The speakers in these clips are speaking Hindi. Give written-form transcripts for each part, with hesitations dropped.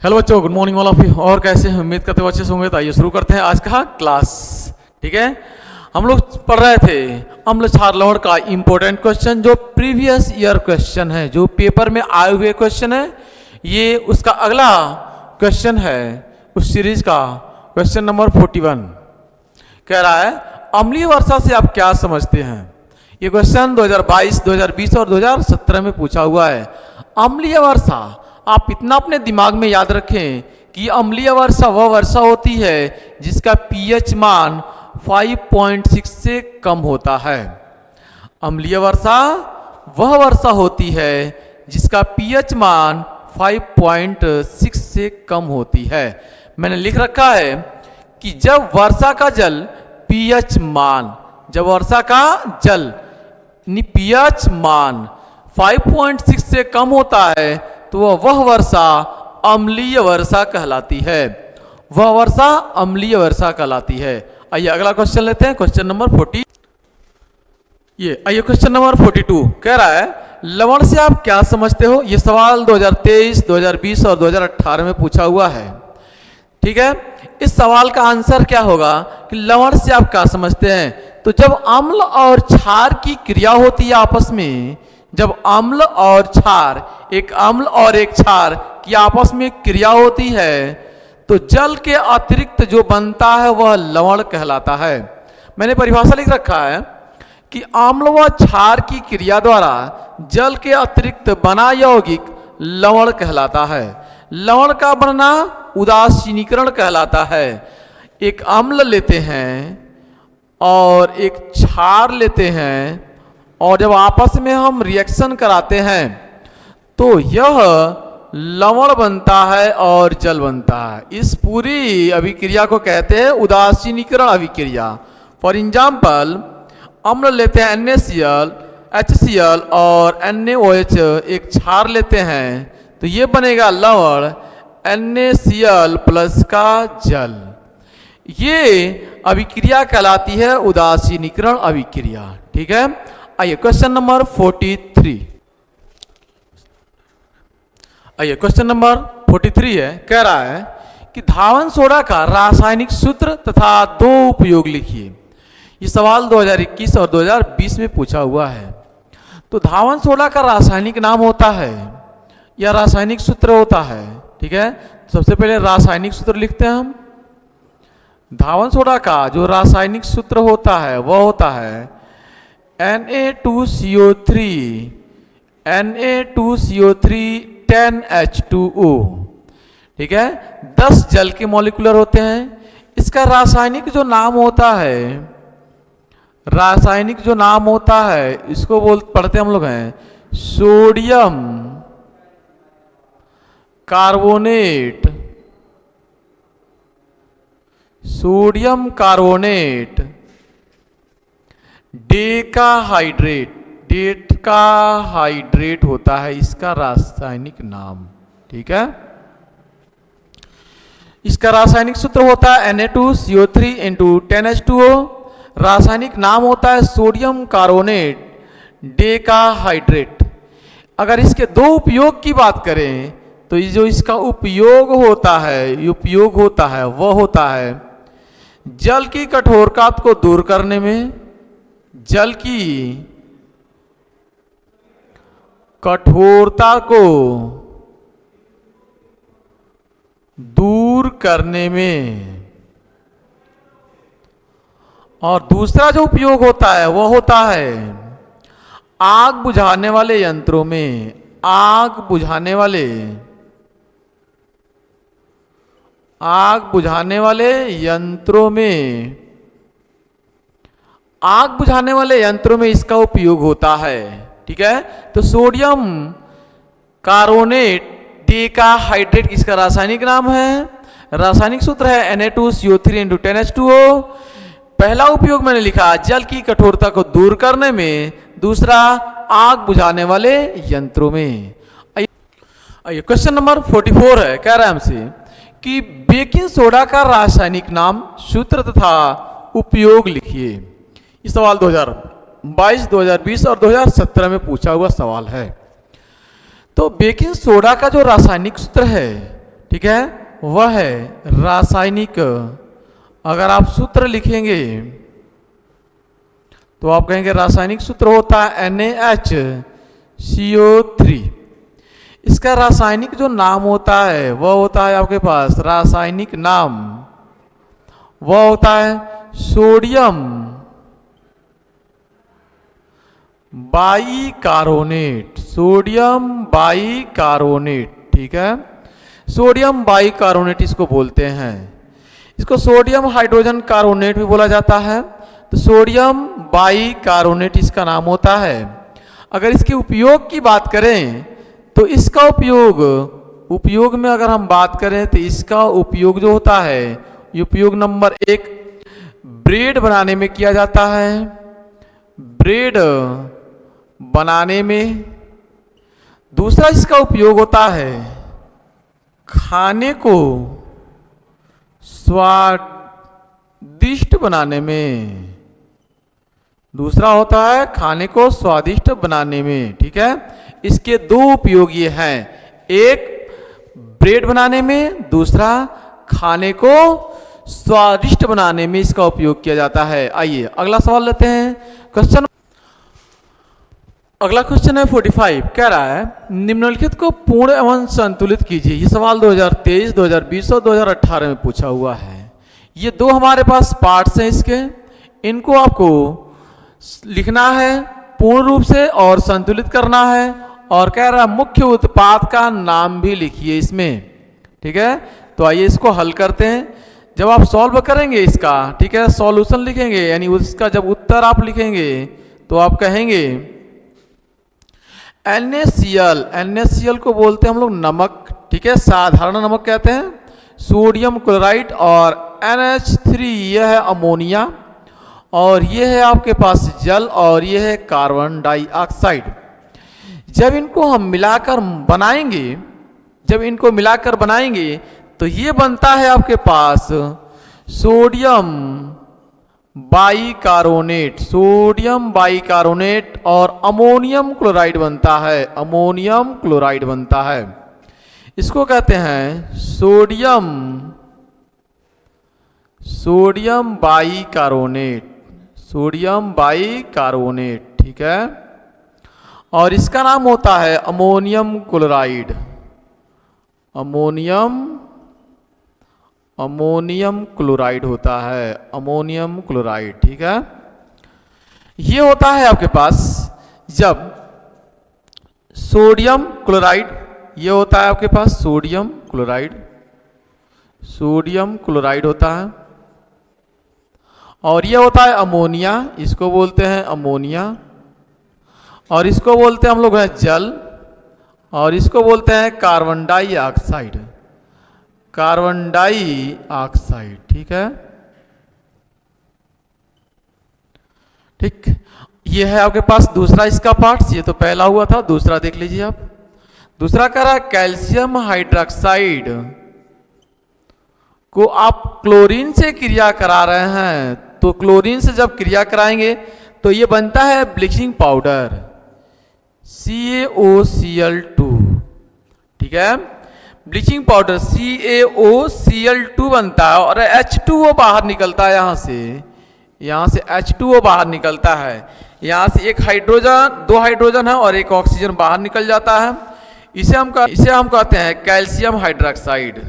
हेलो बच्चों, good morning all of you. और कैसे हैं? उम्मीद करते हो अच्छे से होंगे। तो आइए शुरू करते हैं आज का क्लास। ठीक है, हम लोग पढ़ रहे थे अम्ल क्षार लवण का इंपॉर्टेंट क्वेश्चन, जो प्रीवियस ईयर क्वेश्चन है, जो पेपर में आए हुए क्वेश्चन है। ये उसका अगला क्वेश्चन है उस सीरीज का, क्वेश्चन नंबर 41। कह रहा है अम्लीय वर्षा से आप क्या समझते हैं। ये क्वेश्चन 2022, 2020 और 2017 में पूछा हुआ है। अम्लीय वर्षा, आप इतना अपने दिमाग में याद रखें कि अम्लीय वर्षा वह वर्षा होती है जिसका पीएच मान 5.6 से कम होता है। अम्लीय वर्षा वह वर्षा होती है जिसका पीएच मान 5.6 से कम होती है। मैंने लिख रखा है कि जब वर्षा का जल पीएच मान, जब वर्षा का जल पीएच मान 5.6 से कम होता है तो वह वर्षा अम्लीय वर्षा कहलाती है। वह वर्षा अम्लीय वर्षा कहलाती है। आइए अगला क्वेश्चन लेते हैं, क्वेश्चन नंबर 40। आइए क्वेश्चन नंबर 42 कह रहा है लवण से आप क्या समझते हो। ये सवाल 2023, 2020 और 2018 में पूछा हुआ है। ठीक है, इस सवाल का आंसर क्या होगा कि लवण से आप क्या समझते हैं। तो जब अम्ल और क्षार की क्रिया होती है आपस में, जब अम्ल और क्षार, एक अम्ल और एक क्षार की आपस में क्रिया होती है, तो जल के अतिरिक्त जो बनता है वह लवण कहलाता है। मैंने परिभाषा लिख रखा है कि अम्ल व क्षार की क्रिया द्वारा जल के अतिरिक्त बना यौगिक लवण कहलाता है। लवण का बनना उदासीनीकरण कहलाता है। एक अम्ल लेते हैं और एक क्षार लेते हैं, और जब आपस में हम रिएक्शन कराते हैं तो यह लवण बनता है और जल बनता है। इस पूरी अभिक्रिया को कहते हैं उदासीनीकरण अभिक्रिया। फॉर एग्जाम्पल, अम्ल लेते हैं NaCl, HCl और NaOH, एक क्षार लेते हैं तो ये बनेगा लवण NaCl प्लस का जल। ये अभिक्रिया कहलाती है उदासीनीकरण अभिक्रिया। ठीक है, आइए क्वेश्चन नंबर 43। आइए क्वेश्चन नंबर 43 है, कह रहा है कि धावन सोडा का रासायनिक सूत्र तथा दो उपयोग लिखिए। ये सवाल 2021 और 2020 में पूछा हुआ है। तो धावन सोडा का रासायनिक नाम होता है या रासायनिक सूत्र होता है। ठीक है, सबसे पहले रासायनिक सूत्र लिखते हैं हम। धावन सोडा का जो रासायनिक सूत्र होता है वह होता है Na2CO3 10H2O। ठीक है, 10 जल के मॉलिक्यूलर होते हैं। इसका रासायनिक जो नाम होता है, रासायनिक जो नाम होता है इसको पढ़ते हम लोग हैं sodium carbonate. Sodium carbonate decahydrate, decahydrate होता है इसका रासायनिक नाम। ठीक है, इसका रासायनिक सूत्र होता है Na2CO3 × 10H2O। रासायनिक नाम होता है सोडियम कार्बोनेट डेकाहाइड्रेट। अगर इसके दो उपयोग की बात करें तो ये जो इसका उपयोग होता है वह होता है जल की कठोरता को दूर करने में, जल की कठोरता को दूर करने में। और दूसरा जो उपयोग होता है वह होता है आग बुझाने वाले यंत्रों में, आग बुझाने वाले यंत्रों में, आग बुझाने वाले यंत्रों में इसका उपयोग होता है। ठीक है, तो सोडियम कार्बोनेट डेकाहाइड्रेट इसका रासायनिक नाम है। रासायनिक सूत्र है Na2CO3 × 10H2O। पहला उपयोग मैंने लिखा जल की कठोरता को दूर करने में, दूसरा आग बुझाने वाले यंत्रों में। आइए क्वेश्चन नंबर 44 है, कह रहा है हमसे कि बेकिंग सोडा का रासायनिक नाम, सूत्र तथा उपयोग लिखिए। इस सवाल 2022, 2020 और 2017 में पूछा हुआ सवाल है। तो बेकिंग सोडा का जो रासायनिक सूत्र है ठीक है, वह है रासायनिक। अगर आप सूत्र लिखेंगे तो आप कहेंगे रासायनिक सूत्र होता है NaHCO3। इसका रासायनिक जो नाम होता है वह होता है आपके पास रासायनिक नाम, वह होता है सोडियम बाइकार्बोनेट। सोडियम बाइकार्बोनेट, ठीक है, सोडियम बाइकार्बोनेट इसको बोलते हैं। इसको सोडियम हाइड्रोजन कार्बोनेट भी बोला जाता है। तो सोडियम बाइकार्बोनेट इसका नाम होता है। अगर इसके उपयोग की बात करें तो इसका उपयोग में अगर हम बात करें तो इसका उपयोग जो होता है, उपयोग नंबर 1 ब्रेड बनाने में किया जाता है। ब्रेड बनाने में। दूसरा इसका उपयोग होता है खाने को स्वादिष्ट बनाने में। दूसरा होता है खाने को स्वादिष्ट बनाने में, ठीक है। इसके दो उपयोग ये हैं, एक ब्रेड बनाने में, दूसरा खाने को स्वादिष्ट बनाने में इसका उपयोग किया जाता है। आइए अगला सवाल लेते हैं। अगला क्वेश्चन है 45। कह रहा है निम्नलिखित को पूर्ण एवं संतुलित कीजिए। ये सवाल 2023, 2020 और 2018 में पूछा हुआ है। ये दो हमारे पास पार्ट्स हैं इसके, इनको आपको लिखना है पूर्ण रूप से और संतुलित करना है। और कह रहा है मुख्य उत्पाद का नाम भी लिखिए इसमें, ठीक है। तो आइए इसको हल करते हैं। जब आप सॉल्व करेंगे इसका, ठीक है, सॉल्यूशन लिखेंगे, यानी उसका जब उत्तर आप लिखेंगे तो आप कहेंगे NaCl को बोलते हैं हम लोग नमक, ठीक है, साधारण नमक कहते हैं। सोडियम क्लोराइड और NH3 यह है अमोनिया, और ये है आपके पास जल, और ये है कार्बन डाइऑक्साइड। जब इनको हम मिलाकर बनाएंगे, तो ये बनता है आपके पास सोडियम बाइकार्बोनेट और अमोनियम क्लोराइड बनता है। अमोनियम क्लोराइड बनता है, इसको कहते हैं सोडियम बाइकार्बोनेट, ठीक है। और इसका नाम होता है अमोनियम क्लोराइड। अमोनियम क्लोराइड होता है, अमोनियम क्लोराइड, ठीक है। ये होता है आपके पास जब सोडियम क्लोराइड, ये होता है आपके पास सोडियम क्लोराइड होता है। और ये होता है अमोनिया, इसको बोलते हैं अमोनिया। और इसको बोलते हैं हम लोग हैं जल, और इसको बोलते हैं कार्बन डाइऑक्साइड, ठीक है। ठीक, ये है आपके पास दूसरा इसका पार्ट। ये तो पहला हुआ था, दूसरा देख लीजिए आप। दूसरा कह रहा है कैल्शियम हाइड्रोक्साइड को आप क्लोरीन से क्रिया करा रहे हैं, तो क्लोरीन से जब क्रिया कराएंगे तो ये बनता है ब्लीचिंग पाउडर CaOCl2, ठीक है। ब्लीचिंग पाउडर CaOCl2 बनता है, और H2O बाहर निकलता है। यहाँ से H2O बाहर निकलता है। यहाँ से एक हाइड्रोजन, दो हाइड्रोजन है और एक ऑक्सीजन बाहर निकल जाता है। इसे हम कहते हैं कैल्शियम हाइड्रोक्साइड।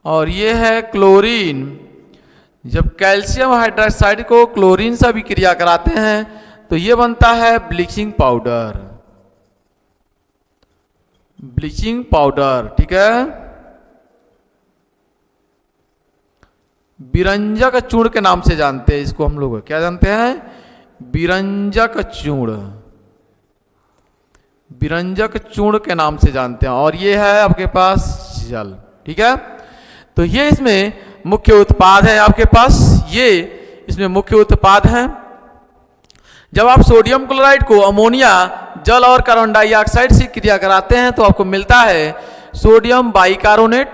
और ये है क्लोरीन। जब कैल्शियम हाइड्रोक्साइड को क्लोरीन से भी क्रिया कराते हैं तो ये बनता है ब्लीचिंग पाउडर, ठीक है। विरंजक चूर्ण के नाम से जानते हैं इसको हम लोग, क्या जानते हैं? विरंजक चूर्ण के नाम से जानते हैं। और ये है आपके पास जल, ठीक है। तो ये इसमें मुख्य उत्पाद है आपके पास, ये इसमें मुख्य उत्पाद हैं। जब आप सोडियम क्लोराइड को अमोनिया, जल और कार्बन डाइऑक्साइड से क्रिया कराते हैं तो आपको मिलता है सोडियम बाइकार्बोनेट,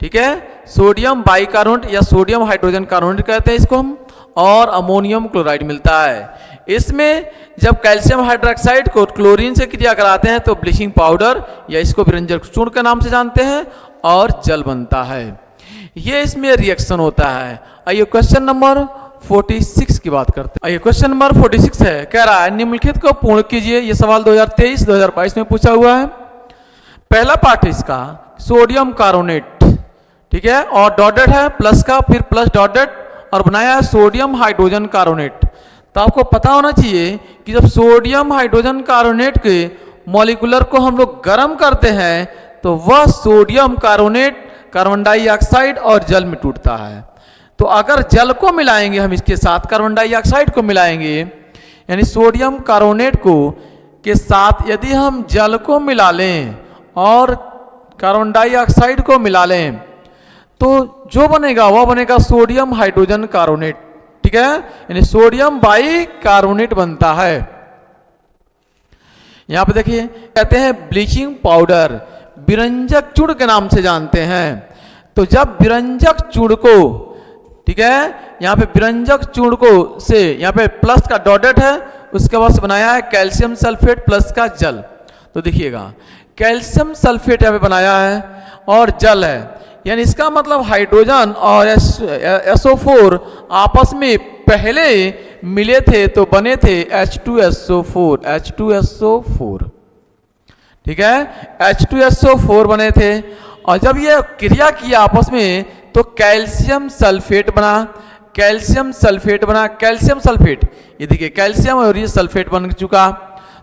ठीक है। सोडियम बाइकार्बोनेट या सोडियम हाइड्रोजन कार्बोनेट कहते हैं इसको हम। और अमोनियम क्लोराइड मिलता है। इसमें जब कैल्शियम हाइड्रोक्साइड को क्लोरीन से क्रिया कराते हैं तो ब्लीचिंग पाउडर या इसको विरंजक चूर्ण के नाम से जानते हैं और जल बनता है। ये इसमें रिएक्शन होता है। आइए क्वेश्चन नंबर 46 की बात करते हैं। आइए क्वेश्चन नंबर 46 है, कह रहा है निम्नलिखित को पूर्ण कीजिए। ये सवाल 2023-2022 में पूछा हुआ है। पहला पार्ट है इसका सोडियम कार्बोनेट, ठीक है, और डॉटेड है प्लस का, फिर प्लस डॉटेड और बनाया है सोडियम हाइड्रोजन कार्बोनेट। तो आपको पता होना चाहिए कि जब सोडियम हाइड्रोजन कार्बोनेट के मॉलिक्यूलर को हम लोग गर्म करते हैं तो वह सोडियम कार्बोनेट कार्बन डाइऑक्साइड और जल में टूटता है। तो अगर जल को मिलाएंगे हम इसके साथ, कार्बन डाइऑक्साइड को मिलाएंगे, यानी सोडियम कार्बोनेट को के साथ यदि हम जल को मिला लें और कार्बन डाइऑक्साइड को मिला लें तो जो बनेगा वह बनेगा सोडियम हाइड्रोजन कार्बोनेट, ठीक है, यानी सोडियम बाई कार्बोनेट बनता है। यहां पे देखिए कहते हैं ब्लीचिंग पाउडर, विरंजक चूर्ण के नाम से जानते हैं। तो जब विरंजक चूर्ण को, ठीक है, यहाँ पे विरंजक चूर्ण को से यहाँ पे प्लस का डॉटेड है, उसके बाद से बनाया है कैल्शियम सल्फेट प्लस का जल। तो देखिएगा कैल्शियम सल्फेट यहाँ पे बनाया है और जल है, यानी इसका मतलब हाइड्रोजन और SO4 आपस में पहले मिले थे तो बने थे H2SO4, ठीक है, H2SO4 बने थे। और जब ये क्रिया किया आपस में तो कैल्शियम सल्फेट बना, कैल्शियम सल्फेट बना, कैल्शियम सल्फेट, ये देखिए कैल्शियम और ये सल्फेट बन चुका।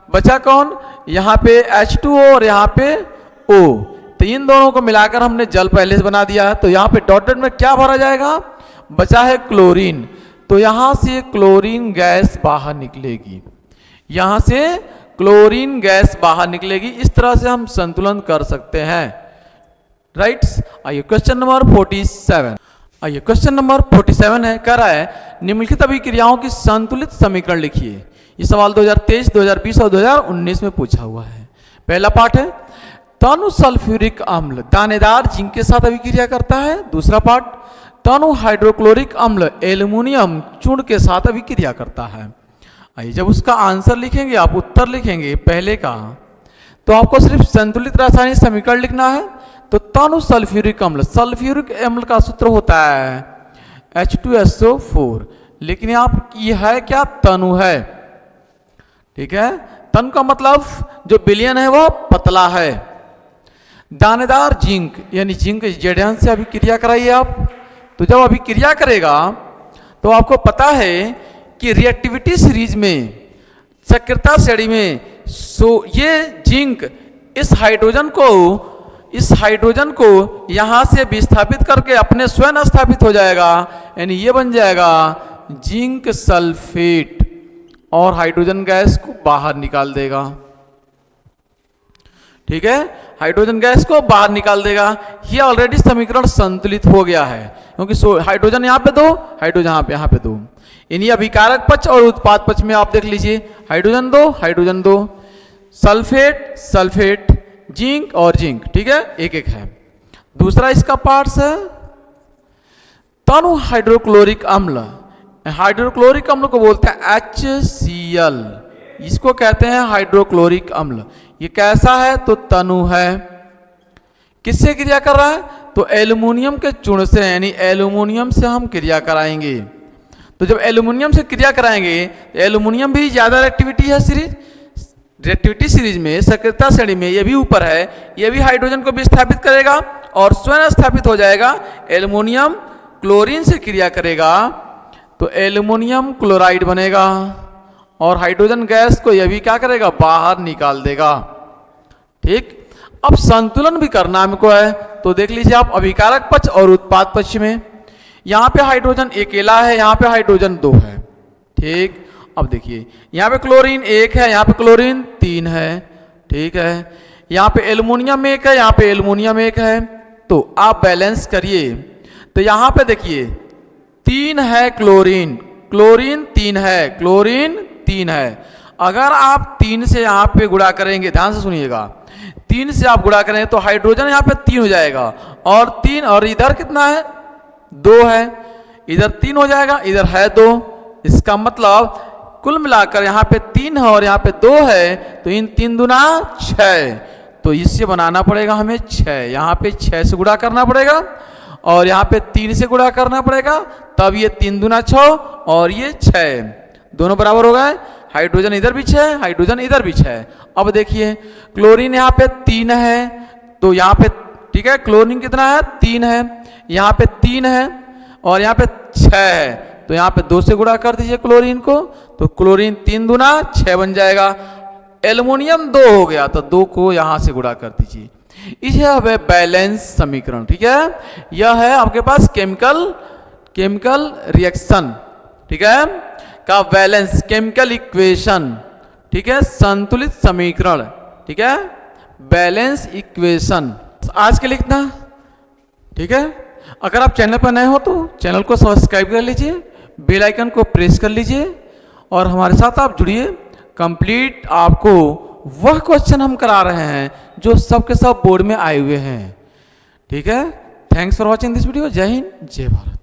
बचा कौन, यहाँ पे H2O और यहाँ पे O, तो इन दोनों को मिलाकर हमने जल पहले से बना दिया है। तो यहाँ पे डॉटेड में क्या भरा जाएगा, बचा है क्लोरीन। तो यहाँ से क्लोरीन गैस बाहर निकलेगी, यहाँ से क्लोरीन गैस बाहर निकलेगी। इस तरह से हम संतुलन कर सकते हैं, राइट्स। आइए क्वेश्चन नंबर 47। आइए क्वेश्चन नंबर 47 है, कह रहा है निम्नलिखित अभिक्रियाओं की संतुलित समीकरण लिखिए। ये सवाल 2023, 2020 और 2019 में पूछा हुआ है। पहला पार्ट है तनु सल्फ्यूरिक अम्ल दानेदार जिंक के साथ अभिक्रिया करता है। दूसरा पार्ट तनु हाइड्रोक्लोरिक अम्ल एल्युमिनियम चूर्ण के साथ अभिक्रिया करता है। आइए जब उसका आंसर लिखेंगे, आप उत्तर लिखेंगे पहले का, तो आपको सिर्फ संतुलित रासायनिक समीकरण लिखना है। तो तनु सल्फ्यूरिक अम्ल, सल्फ्यूरिक अम्ल का सूत्र होता है H2SO4, लेकिन आप ये है क्या, तनु है, ठीक है। तनु का मतलब जो विलयन है वह पतला है। दानेदार जिंक, यानी जिंक जेडन से अभिक्रिया कराइए आप। तो जब अभिक्रिया करेगा तो आपको पता है कि रिएक्टिविटी सीरीज में, सक्रियता श्रेणी में, ये जिंक इस हाइड्रोजन को यहां से विस्थापित करके अपने स्वयं स्थापित हो जाएगा, यानी ये बन जाएगा जिंक सल्फेट और हाइड्रोजन गैस को बाहर निकाल देगा, ठीक है, हाइड्रोजन गैस को बाहर निकाल देगा। ये ऑलरेडी समीकरण संतुलित हो गया है, क्योंकि हाइड्रोजन यहाँ पे दो, हाइड्रोजन यहाँ पे दो। इन्हीं अभिकारक पक्ष और उत्पाद पक्ष में आप देख लीजिए, हाइड्रोजन दो, सल्फेट सल्फेट, जिंक और जिंक, ठीक है, एक एक है। दूसरा इसका पार्ट्स है तनु हाइड्रोक्लोरिक अम्ल, हाइड्रोक्लोरिक अम्ल को बोलते हैं HCl, इसको कहते हैं हाइड्रोक्लोरिक अम्ल। ये कैसा है, तो तनु है। किससे क्रिया कर रहा है, तो एल्युमिनियम के चूर्ण से, यानी एल्युमिनियम से हम क्रिया कराएंगे। तो जब एल्युमिनियम से क्रिया कराएंगे तो एल्युमिनियम भी ज्यादा रिएक्टिविटी सीरीज में, सक्रियता श्रेणी में ये भी ऊपर है, ये भी हाइड्रोजन को विस्थापित करेगा और स्वयं स्थापित हो जाएगा। एल्युमिनियम क्लोरीन से क्रिया करेगा तो एल्युमिनियम क्लोराइड बनेगा और हाइड्रोजन गैस को यह भी क्या करेगा, बाहर निकाल देगा, ठीक। अब संतुलन भी करना हमको है, तो देख लीजिए आप अभिकारक पक्ष और उत्पाद पक्ष में, यहाँ पे हाइड्रोजन अकेला है, यहाँ पे हाइड्रोजन 2 है, ठीक। अब देखिए यहाँ पे क्लोरीन 1 है, यहाँ पे क्लोरीन 3 है, ठीक है। यहाँ पे एल्युमिनियम 1 है, यहाँ पे एल्युमिनियम 1 है। तो आप बैलेंस करिए, तो यहाँ पे देखिए 3 है क्लोरीन, क्लोरीन 3 है, क्लोरीन 3 है। अगर आप 3 से यहाँ पे गुणा करेंगे, ध्यान से सुनिएगा, 3 से आप गुणा करेंगे तो हाइड्रोजन यहाँ पे 3 हो जाएगा और 3 और इधर कितना है, 2 है, इधर 3 हो जाएगा, इधर है 2। इसका मतलब कुल मिलाकर यहाँ पे 3 है और यहाँ पे 2 है, तो इन 3 दूना 6, तो इससे बनाना पड़ेगा हमें 6। यहाँ पे 6 से गुणा करना पड़ेगा और यहाँ पे 3 से गुणा करना पड़ेगा, तब ये 3 दूना 6 और ये 6 दोनों बराबर हो गए। हाइड्रोजन इधर भी 6, हाइड्रोजन इधर भी 6। अब देखिए क्लोरीन यहाँ पे 3 है, तो यहाँ पे ठीक है, क्लोरीन कितना है 3 है, यहाँ पे 3 है और यहाँ पे 6 है, तो यहाँ पे 2 से गुणा कर दीजिए क्लोरीन को, तो क्लोरीन 3 दूना 6 बन जाएगा। एल्युमिनियम 2 हो गया, तो 2 को यहाँ से गुणा कर दीजिए। यह है बैलेंस समीकरण। ठीक है, यह है आपके पास केमिकल रिएक्शन, ठीक है, का बैलेंस केमिकल इक्वेशन। ठीक है, संतुलित समीकरण। ठीक है, बैलेंस इक्वेशन। आज के लिए इतना। ठीक है, अगर आप चैनल पर नए हो तो चैनल को सब्सक्राइब कर लीजिए, बेल आइकन को प्रेस कर लीजिए और हमारे साथ आप जुड़िए। कंप्लीट आपको वह क्वेश्चन हम करा रहे हैं जो सब के सब बोर्ड में आए हुए हैं। ठीक है, thanks for watching this video. जय हिंद, जय भारत।